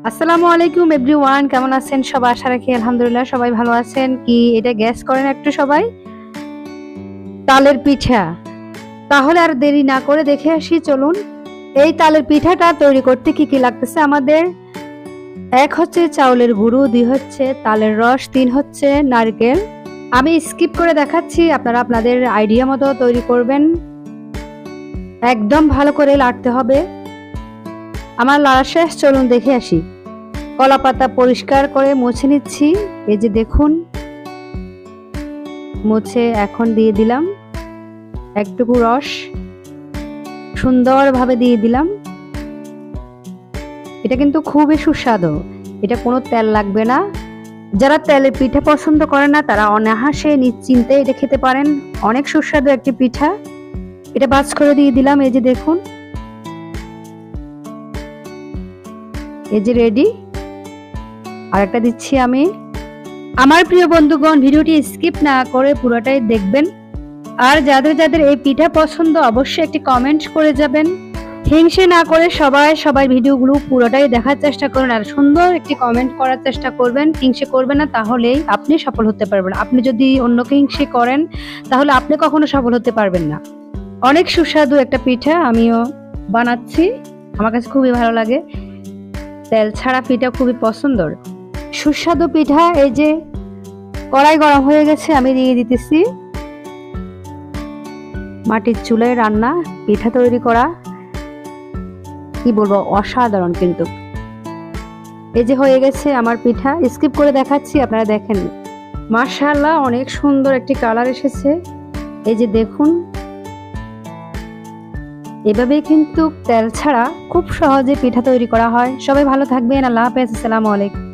আসসালামু আলাইকুম এভরিওয়ান, কেমন আছেন সবাই? আশা রাখি আলহামদুলিল্লাহ সবাই ভালো আছেন। কি এটা গ্যাস করেন একটু সবাই? তালের পিঠা। তাহলে আর দেরি না করে দেখে আসি, চলুন। এই তালের পিঠাটা তৈরি করতে কি কি লাগতেছে আমাদের? এক হচ্ছে চাউলের গুঁড়ো, দুই হচ্ছে তালের রস, তিন হচ্ছে নারকেল। আমি স্কিপ করে দেখাচ্ছি, আপনারা আপনাদের আইডিয়া মতো তৈরি করবেন। একদম ভালো করে লাড়তে হবে। আমার লাড়া শেষ, চলুন দেখে আসি। কলা পাতা পরিষ্কার করে মুছে নিচ্ছি। এই যে দেখুন, মুছে এখন দিয়ে দিলাম একটুকু রস, সুন্দরভাবে দিয়ে দিলাম। এটা কিন্তু খুবই সুস্বাদু, এটা কোনো তেল লাগবে না। যারা তেলের পিঠা পছন্দ করে না তারা অনায়াসে নিশ্চিন্তে এটা খেতে পারেন। অনেক সুস্বাদু একটি পিঠা। এটা ভাঁজ করে দিয়ে দিলাম। এই যে দেখুন, এই যে রেডি। আর একটা দিচ্ছি আমি। আমার প্রিয় বন্ধুগণ, ভিডিওটি স্কিপ না করে পুরোটাই দেখবেন। আর যাদের যাদের এই পিঠা পছন্দ অবশ্যই একটি কমেন্ট করে যাবেন। হিংসে না করে সবাই ভিডিওগুলো পুরোটাই দেখার চেষ্টা করুন আর সুন্দর একটি কমেন্ট করার চেষ্টা করবেন। হিংসে করবেন না, তাহলেই আপনি সফল হতে পারবেন। আপনি যদি অন্যকে হিংসে করেন তাহলে আপনি কখনো সফল হতে পারবেন না। অনেক সুস্বাদু একটা পিঠা, আমিও বানাচ্ছি, আমার কাছে খুবই ভালো লাগে। তেল ছাড়া পিঠা খুবই পছন্দর, সুস্বাদু পিঠা। এই যে কড়াই গরম হয়ে গেছে, আমি দিয়ে দিতেছি। মাটির চুলায় রান্না পিঠা তৈরি করা, কি বলবো, অসাধারণ। কিন্তু এই যে হয়ে গেছে আমার পিঠা, স্কিপ করে দেখাচ্ছি, আপনারা দেখেন। মাশাআল্লাহ, অনেক সুন্দর একটি কালার এসেছে। এই যে দেখুন, এভাবে কিন্তু তেল ছাড়া খুব সহজে পিঠা তৈরি করা হয়। সবাই ভালো থাকবেন। আল্লাহ হাফেজ, আসসালামু আলাইকুম।